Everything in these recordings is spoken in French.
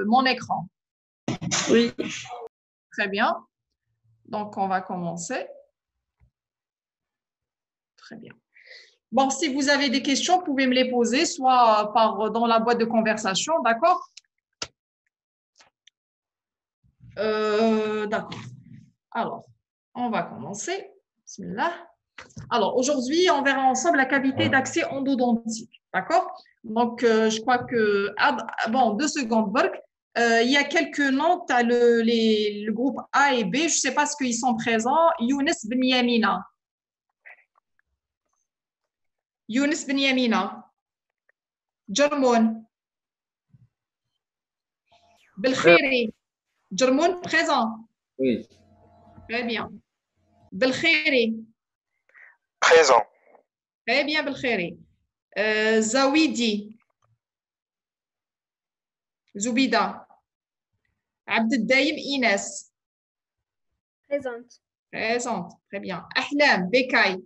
mon écran? Oui. Très bien. Donc, on va commencer. Très bien. Bon, si vous avez des questions, vous pouvez me les poser, soit dans la boîte de conversation, d'accord? D'accord. Alors, on va commencer. Bismillah. Alors, aujourd'hui, on verra ensemble la cavité d'accès endodontique, d'accord? Donc, je crois que… bon, 2 secondes, Borg. Il y a quelques noms, tu as le groupe A et B, je ne sais pas ce qu'ils sont présents. Younes Ben Yamina. Younes Ben Yamina. Jarmoun. Belkhiri. Jarmoun, présent. Oui. Très bien. Belkhiri. Présent. Très bien, Belkhiri. Zawidi. Zoubida. Abdeldaïm Inès. Présente. Présente. Très bien. Ahlam, Bekay.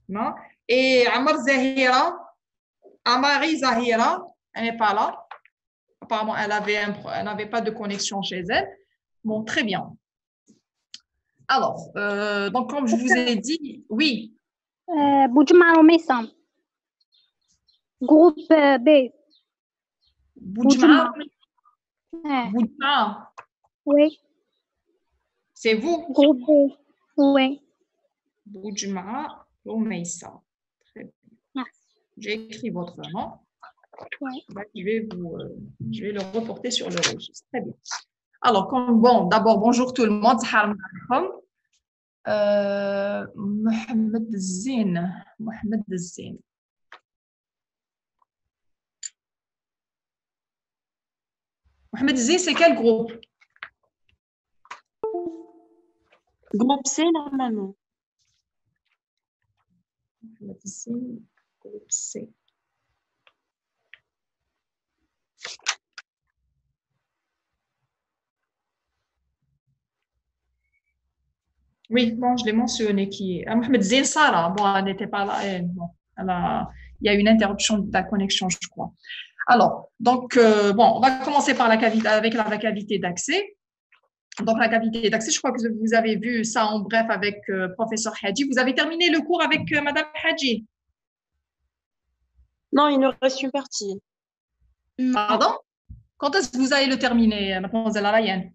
Non? Et Amar Zahira. Amari Zahira. Elle n'est pas là. Apparemment, elle n'avait pas de connexion chez elle. Bon, très bien. Alors, donc, comme je vous ai dit, oui. Boujma Omessa. Groupe B. Boujma. Boujma. Oui. C'est vous? Groupe B. Oui. Boujma Omessa. Très bien. Merci. J'ai écrit votre nom. Oui. Je vais le reporter sur le registre. Très bien. Alors, bon, d'abord, bonjour tout le monde. Mohamed Zine. Mohamed Zine. Mohamed Zine, c'est quel groupe? Groupe C, normalement. Mohamed Zine, groupe C. Oui, bon, je l'ai mentionné qui est. Mohamed Zine Sarah, bon, elle n'était pas là. Bon, il y a une interruption de la connexion, je crois. Alors, donc, bon, on va commencer par la cavité d'accès. Donc, la cavité d'accès, je crois que vous avez vu ça en bref avec professeur Hadji. Vous avez terminé le cours avec Madame Hadji? Non, il nous reste une partie. Pardon? Quand est-ce que vous allez le terminer, mademoiselle Ryan?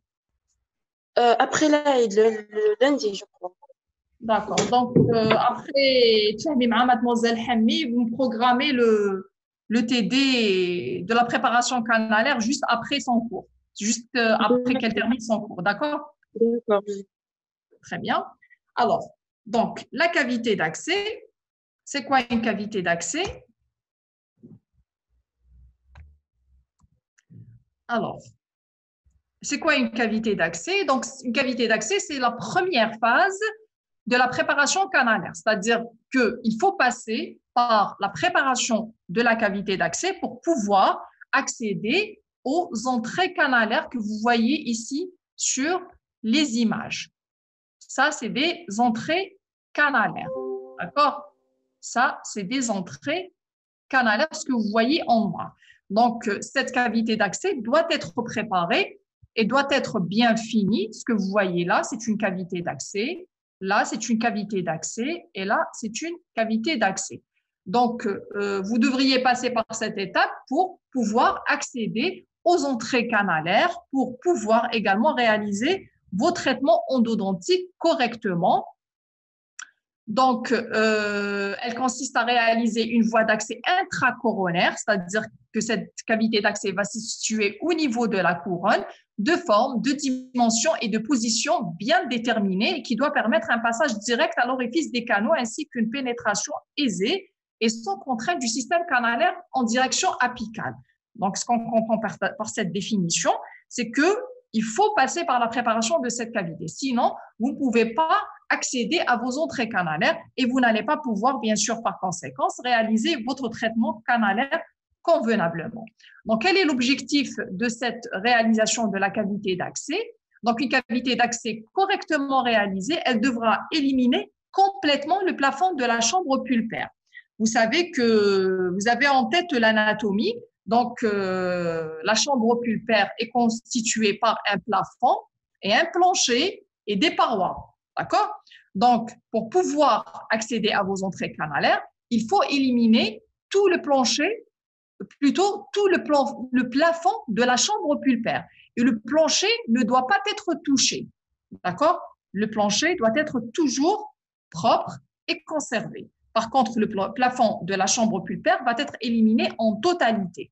Après l'Aïd, le lundi, je crois. D'accord. Donc, après, mademoiselle Hammi, vous programmez le TD de la préparation canalaire juste après son cours. Juste après qu'elle termine son cours. D'accord? D'accord. Très bien. Alors, donc, la cavité d'accès, c'est quoi une cavité d'accès? Alors, c'est quoi une cavité d'accès? Donc, une cavité d'accès, c'est la première phase de la préparation canalaire, c'est-à-dire qu'il faut passer par la préparation de la cavité d'accès pour pouvoir accéder aux entrées canalaires que vous voyez ici sur les images. Ça, c'est des entrées canalaires, d'accord? Ça, c'est des entrées canalaires, ce que vous voyez en noir. Donc, cette cavité d'accès doit être préparée et doit être bien finie. Ce que vous voyez là, c'est une cavité d'accès. Là, c'est une cavité d'accès et là, c'est une cavité d'accès. Donc, vous devriez passer par cette étape pour pouvoir accéder aux entrées canalaires, pour pouvoir également réaliser vos traitements endodontiques correctement. Donc, elle consiste à réaliser une voie d'accès intracoronaire, c'est-à-dire que cette cavité d'accès va se situer au niveau de la couronne, de forme, de dimension et de position bien déterminée et qui doit permettre un passage direct à l'orifice des canaux ainsi qu'une pénétration aisée et sans contrainte du système canalaire en direction apicale. Donc, ce qu'on comprend par cette définition, c'est qu'il faut passer par la préparation de cette cavité. Sinon, vous ne pouvez pas accéder à vos entrées canalaires et vous n'allez pas pouvoir, bien sûr, par conséquence, réaliser votre traitement canalaire convenablement. Donc, quel est l'objectif de cette réalisation de la cavité d'accès? Donc, une cavité d'accès correctement réalisée, elle devra éliminer complètement le plafond de la chambre pulpaire. vous savez que vous avez en tête l'anatomie. Donc, la chambre pulpaire est constituée par un plafond et un plancher et des parois. D'accord? Donc, pour pouvoir accéder à vos entrées canalaires, il faut éliminer tout le plancher, plutôt tout le plafond de la chambre pulpaire. Et le plancher ne doit pas être touché. D'accord? Le plancher doit être toujours propre et conservé. Par contre, le plafond de la chambre pulpaire va être éliminé en totalité.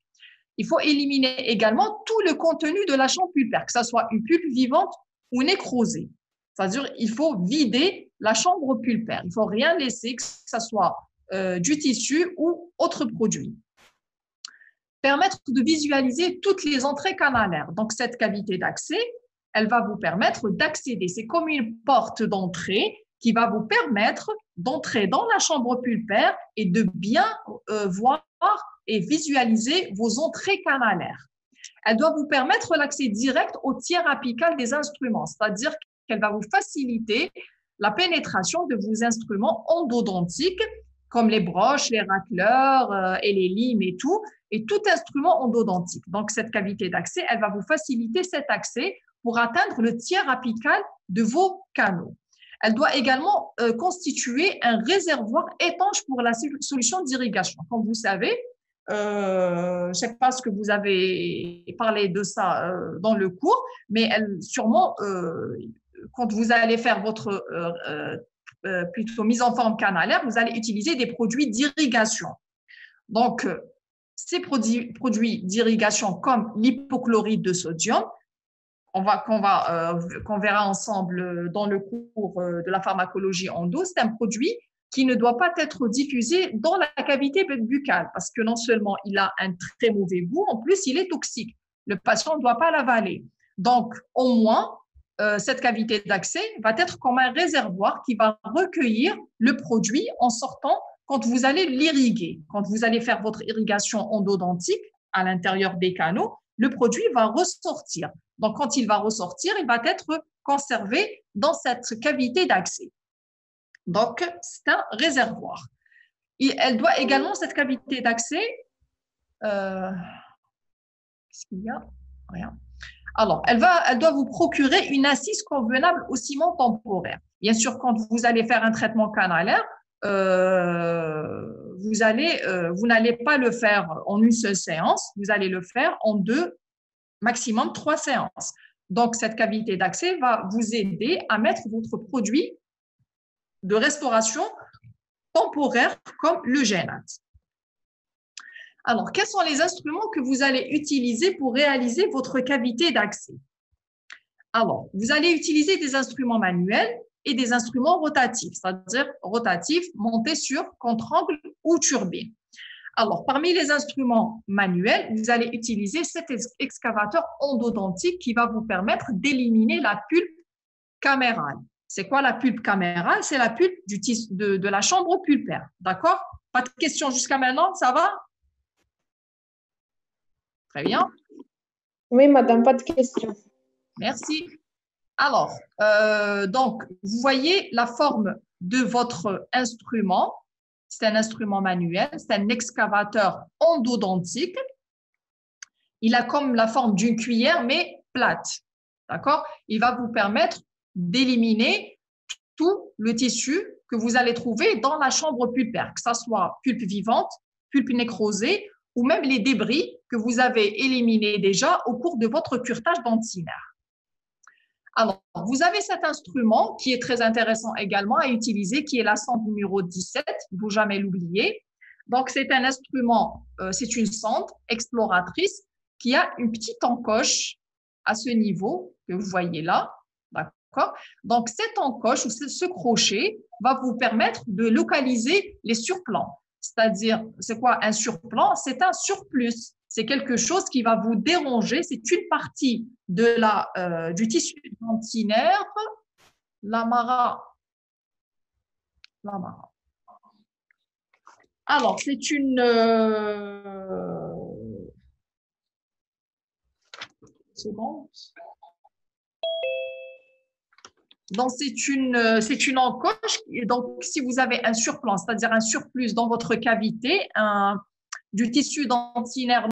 Il faut éliminer également tout le contenu de la chambre pulpaire, que ce soit une pulpe vivante ou nécrosée. C'est-à-dire il faut vider la chambre pulpaire. Il ne faut rien laisser, que ce soit du tissu ou autre produit. Permettre de visualiser toutes les entrées canalaires. Donc, cette cavité d'accès, elle va vous permettre d'accéder. C'est comme une porte d'entrée qui va vous permettre d'entrer dans la chambre pulpaire et de bien voir et visualiser vos entrées canalaires. Elle doit vous permettre l'accès direct au tiers apical des instruments, c'est-à-dire qu'elle va vous faciliter la pénétration de vos instruments endodontiques, comme les broches, les racleurs et les limes et tout instrument endodontique. Donc, cette cavité d'accès, elle va vous faciliter cet accès pour atteindre le tiers apical de vos canaux. Elle doit également constituer un réservoir étanche pour la solution d'irrigation. Comme vous savez, je ne sais pas ce que vous avez parlé de ça dans le cours, mais sûrement, quand vous allez faire votre plutôt mise en forme canalaire, vous allez utiliser des produits d'irrigation. Donc, ces produits d'irrigation comme l'hypochlorite de sodium, qu'on verra ensemble dans le cours de la pharmacologie endo, c'est un produit qui ne doit pas être diffusé dans la cavité buccale parce que non seulement il a un très mauvais goût, en plus il est toxique. Le patient ne doit pas l'avaler. Donc, au moins, cette cavité d'accès va être comme un réservoir qui va recueillir le produit en sortant quand vous allez l'irriguer. Quand vous allez faire votre irrigation endodontique à l'intérieur des canaux, le produit va ressortir. Donc, quand il va ressortir, il va être conservé dans cette cavité d'accès. Donc, c'est un réservoir. Et elle doit également, cette cavité d'accès, qu'est-ce qu'il y a? Rien. Alors, elle doit vous procurer une assise convenable au ciment temporaire. Bien sûr, quand vous allez faire un traitement canalaire, vous n'allez pas le faire en une seule séance, vous allez le faire en 2, maximum 3 séances. Donc, cette cavité d'accès va vous aider à mettre votre produit de restauration temporaire comme le Génate. Alors, quels sont les instruments que vous allez utiliser pour réaliser votre cavité d'accès? Alors, vous allez utiliser des instruments manuels et des instruments rotatifs, c'est-à-dire rotatifs montés sur contre-angle ou turbine. Alors, parmi les instruments manuels, vous allez utiliser cet excavateur endodontique qui va vous permettre d'éliminer la pulpe camérale. C'est quoi la pulpe camérale? C'est la pulpe de la chambre pulpaire. D'accord? Pas de questions jusqu'à maintenant, ça va? Très bien. Oui, madame, pas de questions. Merci. Alors, donc, vous voyez la forme de votre instrument. C'est un instrument manuel, c'est un excavateur endodontique. Il a comme la forme d'une cuillère, mais plate. D'accord? Il va vous permettre d'éliminer tout le tissu que vous allez trouver dans la chambre pulpaire, que ce soit pulpe vivante, pulpe nécrosée ou même les débris que vous avez éliminés déjà au cours de votre curetage dentinaire. Alors, vous avez cet instrument qui est très intéressant également à utiliser, qui est la sonde numéro 17, il ne faut jamais l'oublier. Donc, c'est un instrument, c'est une sonde exploratrice qui a une petite encoche à ce niveau que vous voyez là, d'accord? Donc, cette encoche ou ce crochet va vous permettre de localiser les surplans. C'est-à-dire, c'est quoi un surplan? C'est un surplus. C'est quelque chose qui va vous déranger. C'est une partie du tissu dentinaire, l'amara. Alors, c'est une... seconde. Donc, c'est une encoche. Et donc, si vous avez un surplomb, c'est-à-dire un surplus dans votre cavité, du tissu dentinaire